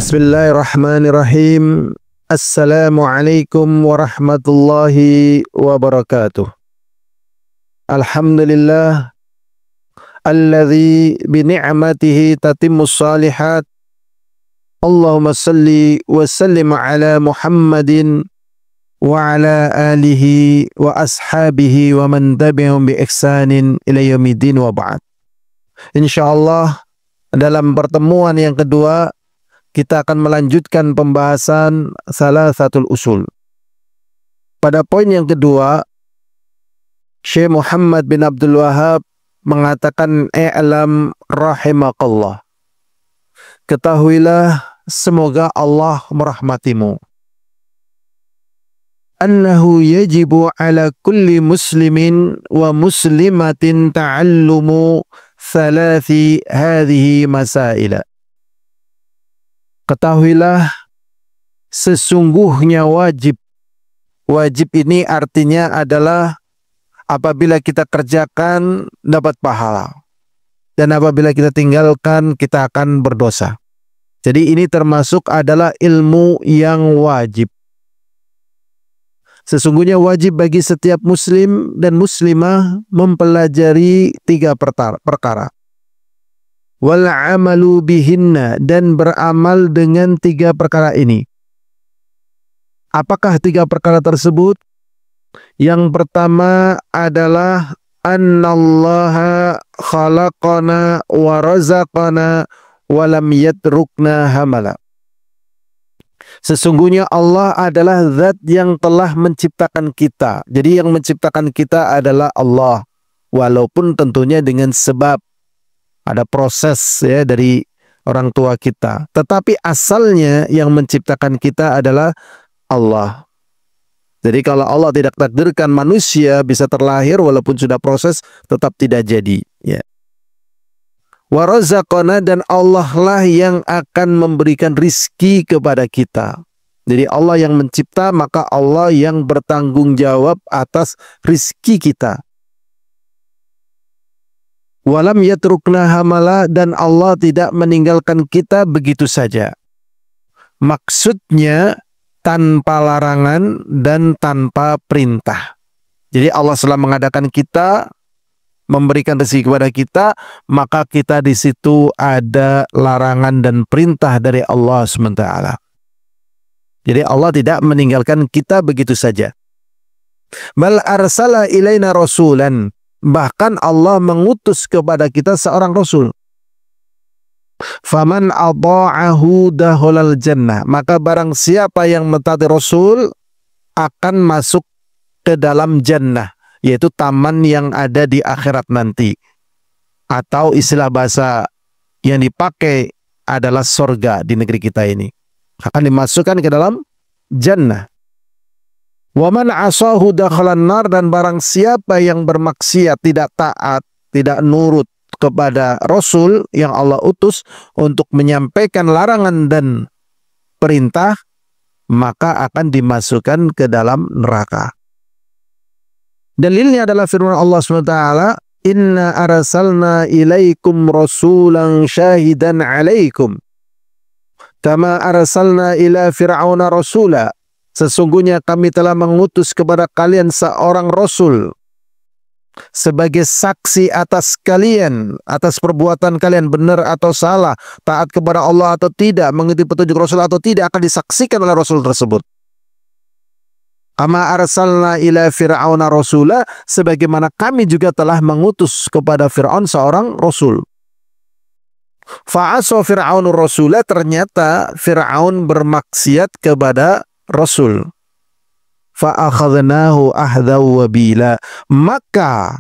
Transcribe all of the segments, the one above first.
Bismillahirrahmanirrahim. Assalamualaikum warahmatullahi wabarakatuh. Alhamdulillah alladzi bi ni'matihi tatimmus shalihat. Allahumma salli wa sallim ala Muhammadin wa ala alihi wa ashabihi wa man tabi'ahum bi ihsanin ila yaumiddin wa ba'd. Insyaallah dalam pertemuan yang kedua kita akan melanjutkan pembahasan Salasatul Usul. Pada poin yang kedua, Syekh Muhammad bin Abdul Wahhab mengatakan, "I'lam rahimakallah." Ketahuilah, semoga Allah merahmatimu. Annahu yajibu ala kulli muslimin wa muslimatin ta'allumu thalathi hadhihi masaila. Ketahuilah, sesungguhnya wajib. Wajib ini artinya adalah apabila kita kerjakan dapat pahala. Dan apabila kita tinggalkan kita akan berdosa. Jadi ini termasuk adalah ilmu yang wajib. Sesungguhnya wajib bagi setiap muslim dan muslimah mempelajari 3 perkara. Wal amalu bihinna, dan beramal dengan 3 perkara ini. Apakah 3 perkara tersebut? Yang pertama adalah annallaha khalaqana wa razaqana wa lam yatrukna hamala. Sesungguhnya Allah adalah zat yang telah menciptakan kita. Jadi yang menciptakan kita adalah Allah, walaupun tentunya dengan sebab ada proses ya dari orang tua kita. Tetapi asalnya yang menciptakan kita adalah Allah. Jadi kalau Allah tidak takdirkan manusia bisa terlahir walaupun sudah proses, tetap tidak jadi. Ya. Wa razaqana, dan Allah lah yang akan memberikan rizki kepada kita. Jadi Allah yang mencipta, maka Allah yang bertanggung jawab atas rizki kita. Walam yatrukna hamala, dan Allah tidak meninggalkan kita begitu saja. Maksudnya tanpa larangan dan tanpa perintah. Jadi Allah setelah mengadakan kita, memberikan rezeki kepada kita, maka kita di situ ada larangan dan perintah dari Allah SWT. Jadi Allah tidak meninggalkan kita begitu saja. Bal arsala ilaina rasulan, bahkan Allah mengutus kepada kita seorang rasul. Faman adha'ahu dakhalal jannah, maka barang siapa yang mentaati rasul akan masuk ke dalam jannah, yaitu taman yang ada di akhirat nanti. Atau istilah bahasa yang dipakai adalah surga di negeri kita ini. Akan dimasukkan ke dalam jannah. Wa man asahu dakhalan nar, dan barang siapa yang bermaksiat, tidak taat, tidak nurut kepada Rasul yang Allah utus untuk menyampaikan larangan dan perintah, maka akan dimasukkan ke dalam neraka. Dalilnya adalah firman Allah SWT, "Inna arsalna ilaikum rasulan syahidan alaikum kama arsalna ila fir'auna rasula." Sesungguhnya kami telah mengutus kepada kalian seorang rasul sebagai saksi atas kalian, atas perbuatan kalian benar atau salah, taat kepada Allah atau tidak, mengikuti petunjuk Rasul atau tidak, akan disaksikan oleh Rasul tersebut. Kama arsalna ila fir'auna rasula, sebagaimana kami juga telah mengutus kepada Fir'aun seorang rasul. Fa'asa fir'aunur rasula, ternyata Fir'aun bermaksiat kepada Rasul. Fa'akhadnahu ahdaw wabila, maka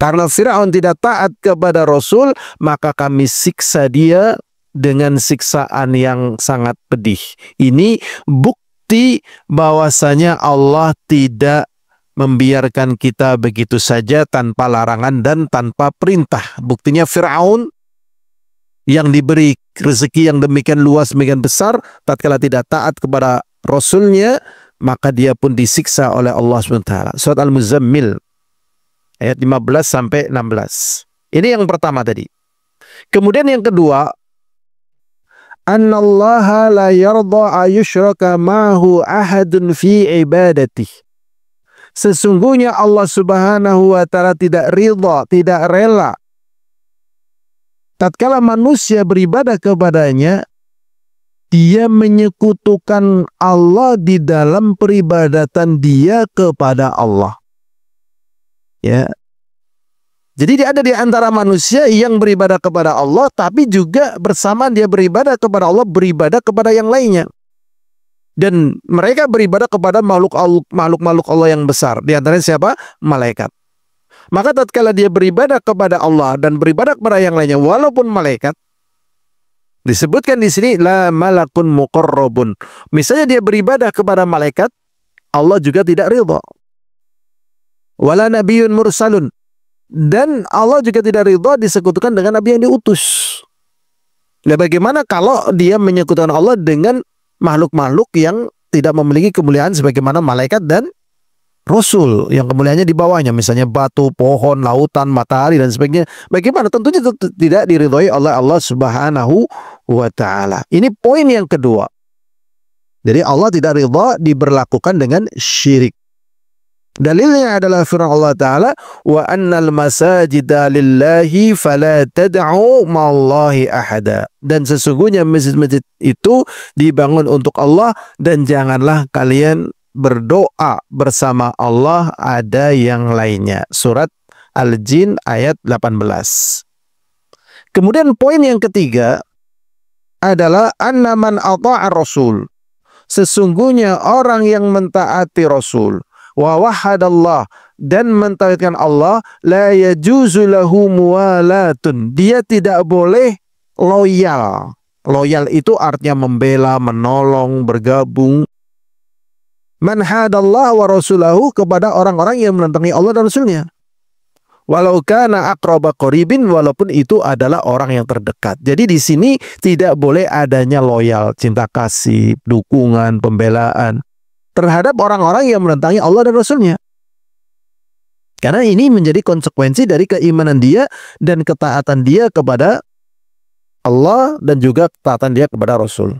karena Fir'aun tidak taat kepada Rasul, maka kami siksa dia dengan siksaan yang sangat pedih. Ini bukti bahwasanya Allah tidak membiarkan kita begitu saja tanpa larangan dan tanpa perintah. Buktinya Fir'aun yang diberi rezeki yang demikian luas, demikian besar, tatkala tidak taat kepada Rasulnya, maka dia pun disiksa oleh Allah SWT. Surat Al-Muzammil ayat 15-16. Ini yang pertama tadi. Kemudian yang kedua, annallaha la yarda ayushraka ma'hu ahadun fi ibadatihi. Sesungguhnya Allah Subhanahu wa taala tidak ridha, tidak rela tatkala manusia beribadah kepadanya, dia menyekutukan Allah di dalam peribadatan dia kepada Allah. Ya. Jadi dia ada di antara manusia yang beribadah kepada Allah, tapi juga bersama dia beribadah kepada Allah, beribadah kepada yang lainnya. Dan mereka beribadah kepada makhluk-makhluk Allah yang besar. Di antaranya siapa? Malaikat. Maka tatkala dia beribadah kepada Allah dan beribadah kepada yang lainnya, walaupun malaikat, disebutkan di sini la malakun muqarrabun. Misalnya dia beribadah kepada malaikat, Allah juga tidak ridha. Wala nabiyyun mursalun. Dan Allah juga tidak ridha disekutukan dengan nabi yang diutus. Nah, bagaimana kalau dia menyekutukan Allah dengan makhluk-makhluk yang tidak memiliki kemuliaan sebagaimana malaikat dan rasul yang kemuliaannya di bawahnya, misalnya batu, pohon, lautan, matahari dan sebagainya. Bagaimana? Tentunya tidak diridhoi oleh Allah Subhanahu wa taala. Ini poin yang kedua. Jadi Allah tidak ridha diberlakukan dengan syirik. Dalilnya adalah firman Allah Ta'ala, wa annal masajida lillahi fala tad'u ma'allahi ahada. Dan sesungguhnya masjid-masjid itu dibangun untuk Allah dan janganlah kalian berdoa bersama Allah ada yang lainnya. Surat Al-Jin ayat 18. Kemudian poin yang ketiga adalah anna man ata'a rasul. Sesungguhnya orang yang mentaati Rasul wa wahadallah dan mentauhidkan Allah, la yajuzu lahu muwalatun. Dia tidak boleh loyal. Loyal itu artinya membela, menolong, bergabung. Man hadallah wa rasulahu, kepada orang-orang yang menentangi Allah dan Rasulnya. Walau kana aqraba qaribin, walaupun itu adalah orang yang terdekat. Jadi di sini tidak boleh adanya loyal, cinta kasih, dukungan, pembelaan terhadap orang-orang yang menentangi Allah dan Rasulnya. Karena ini menjadi konsekuensi dari keimanan dia dan ketaatan dia kepada Allah dan juga ketaatan dia kepada Rasul.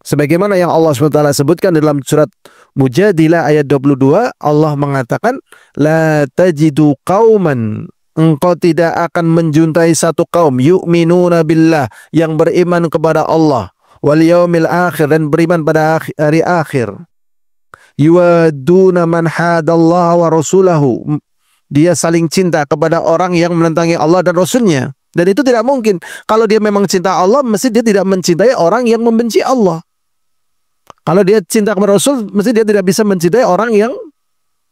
Sebagaimana yang Allah SWT sebutkan dalam surat Mujadilah ayat 22, Allah mengatakan, la tajidu qauman, engkau tidak akan menjumpai satu kaum, yu'minuna billah, yang beriman kepada Allah, wal yaumil akhir, dan beriman pada hari akhir, yuwaduna man hadallahu wa rasulahu, dia saling cinta kepada orang yang menentangi Allah dan Rasulnya. Dan itu tidak mungkin. Kalau dia memang cinta Allah, mesti dia tidak mencintai orang yang membenci Allah. Kalau dia cinta kepada Rasul, mesti dia tidak bisa mencintai orang yang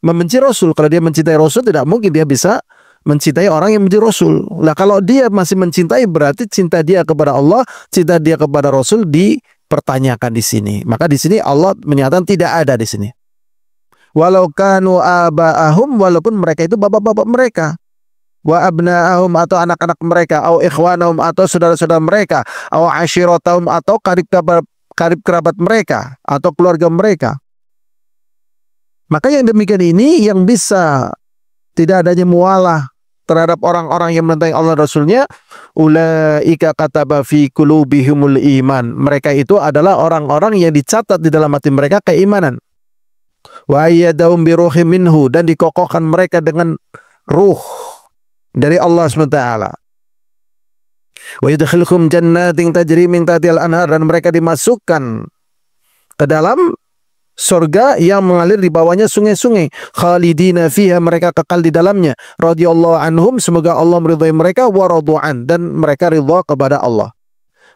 membenci Rasul. Kalau dia mencintai Rasul, tidak mungkin dia bisa mencintai orang yang membenci Rasul. Nah, kalau dia masih mencintai, berarti cinta dia kepada Allah, cinta dia kepada Rasul dipertanyakan di sini. Maka di sini Allah menyatakan tidak ada di sini. Walau kanu aba'ahum, walaupun mereka itu bapak-bapak mereka, wa abna'ahum, atau anak-anak mereka, au ikhwanahum, atau saudara-saudara mereka, au ashiratahum, atau karib kerabat mereka, atau keluarga mereka. Maka yang demikian ini yang bisa tidak adanya mualah terhadap orang-orang yang menentangi Allah Rasulnya, ulaika kataba fi qulubihimul iman. Mereka itu adalah orang-orang yang dicatat di dalam hati mereka keimanan. Wa ayyadahum bi ruhim minhu, dan dikokohkan mereka dengan ruh dari Allah SWT. Wa yudkhiluhum jannatin tajri min tahtihal anhar, dan mereka dimasukkan ke dalam surga yang mengalir di bawahnya sungai-sungai. Khalidina fiha, mereka kekal di dalamnya. Radhiyallahu anhum, semoga Allah meridhai mereka, wa radu'an, dan mereka ridha kepada Allah.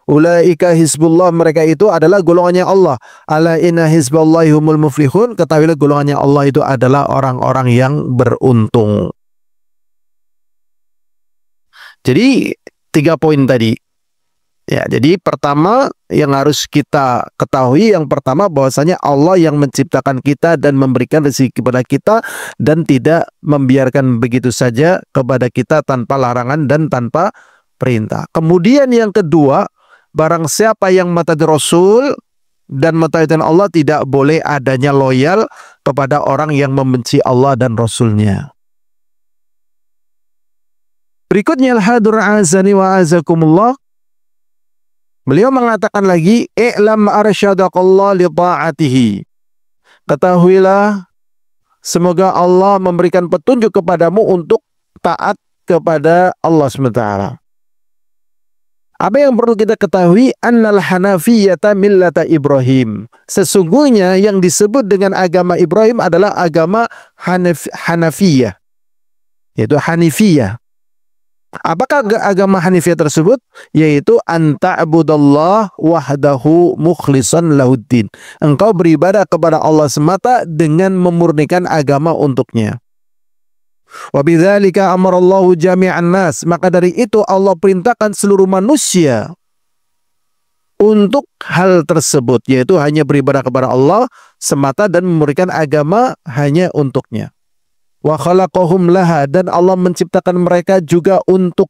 Ulaika hizbullah, mereka itu adalah golongannya Allah. Ala inna hizballahi humul muflihun, ketahuilah golongannya Allah itu adalah orang-orang yang beruntung. Jadi 3 poin tadi. Ya, jadi pertama yang harus kita ketahui, yang pertama bahwasanya Allah yang menciptakan kita dan memberikan rezeki kepada kita dan tidak membiarkan begitu saja kepada kita tanpa larangan dan tanpa perintah. Kemudian yang kedua, barang siapa yang mentaati Rasul dan mentaati Allah, tidak boleh adanya loyal kepada orang yang membenci Allah dan Rasulnya. Berikutnya, al-hadur azani wa azakumullah, Beliau mengatakan lagi, "I'lam arsyadakallah li ta'atihi." Ketahuilah, semoga Allah memberikan petunjuk kepadamu untuk taat kepada Allah SWT. Apa yang perlu kita ketahui? Annal hanafiyyata millata Ibrahim. Sesungguhnya yang disebut dengan agama Ibrahim adalah agama Hanafiyah, yaitu Hanifiyah. Apakah agama Hanifiyah tersebut? Yaitu anta'budallah wahdahu mukhlishan lahuddin. Engkau beribadah kepada Allah semata dengan memurnikan agama untuknya. Wa bidzalika amarallahu jami'an nas. Maka dari itu Allah perintahkan seluruh manusia untuk hal tersebut, yaitu hanya beribadah kepada Allah semata dan memurnikan agama hanya untuknya. Wa khalaqahum laha, dan Allah menciptakan mereka juga untuk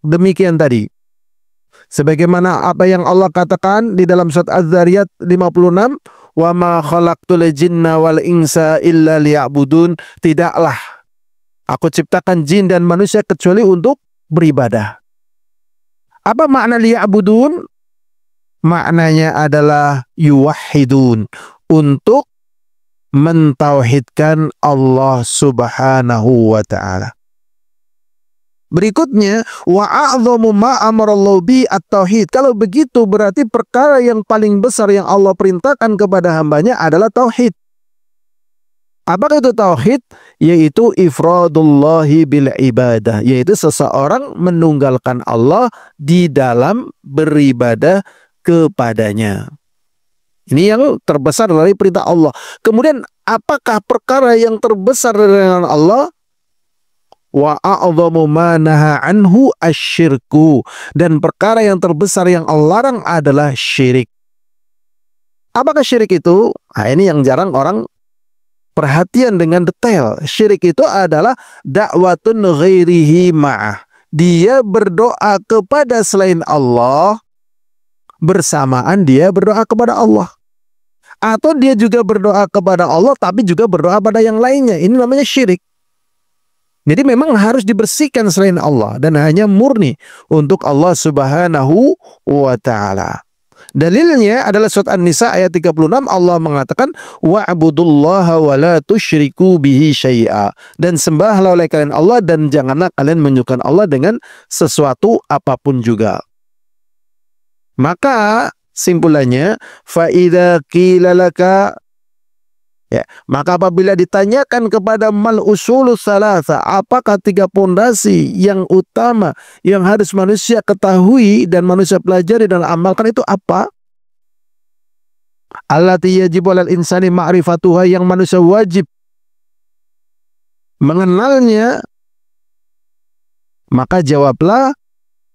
demikian tadi. Sebagaimana apa yang Allah katakan di dalam surat Az-Zariyat 56, "Wa ma khalaqtul jinna wal insa illa liya'budun." Tidaklah aku ciptakan jin dan manusia kecuali untuk beribadah. Apa makna liya'budun? Maknanya adalah yuwahhidun, untuk mentauhidkan Allah Subhanahu wa ta'ala. Berikutnya, wa a'dhamu ma amarallahu bi at-tauhid. Kalau begitu berarti perkara yang paling besar yang Allah perintahkan kepada hambanya adalah tauhid. Apakah itu tauhid? Yaitu ifradullahi bil ibadah, yaitu seseorang menunggalkan Allah di dalam beribadah kepadanya. Ini yang terbesar dari perintah Allah. Kemudian apakah perkara yang terbesar dengan Allah? Wa a'dhamu ma naha anhu asyirku. Dan perkara yang terbesar yang Allah larang adalah syirik. Apakah syirik itu? Nah, ini yang jarang orang perhatian dengan detail. Syirik itu adalah da'watun ghairihi ma'ah. Dia berdoa kepada selain Allah bersamaan dia berdoa kepada Allah. Atau dia juga berdoa kepada Allah tapi juga berdoa pada yang lainnya. Ini namanya syirik. Jadi memang harus dibersihkan selain Allah dan hanya murni untuk Allah Subhanahu wa ta'ala. Dalilnya adalah surat An-Nisa ayat 36, Allah mengatakan wa'budullaha wa la tusyriku bihi syai'a. Dan sembahlah oleh kalian Allah dan janganlah kalian menyekutukan Allah dengan sesuatu apapun juga. Maka simpulannya, fa'idha qila laka, ya, maka apabila ditanyakan kepada mal usulus salasa, apakah tiga pondasi yang utama yang harus manusia ketahui dan manusia pelajari dan amalkan itu apa? Allati yajibu alal insani ma'rifatuha, yang manusia wajib mengenalnya. Maka jawablah,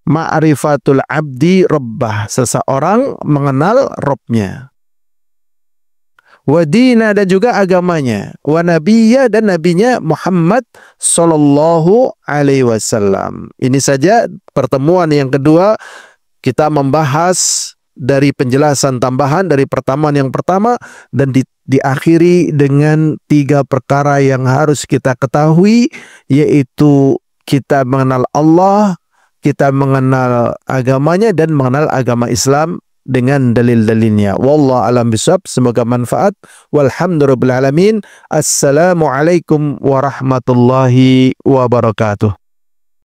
ma'rifatul abdi rabbah, seseorang mengenal Rabbnya. Wadina, dan juga agamanya. Wa nabiyya, dan nabinya Muhammad sallallahu alaihi wasallam. Ini saja pertemuan yang kedua, kita membahas dari penjelasan tambahan dari pertemuan yang pertama dan diakhiri dengan tiga perkara yang harus kita ketahui, yaitu kita mengenal Allah, kita mengenal agamanya, dan mengenal agama Islam dengan dalil-dalilnya. Wallahu a'lam bishawab. Semoga manfaat. Walhamdulillahirabbil alamin. Assalamualaikum warahmatullahi wabarakatuh.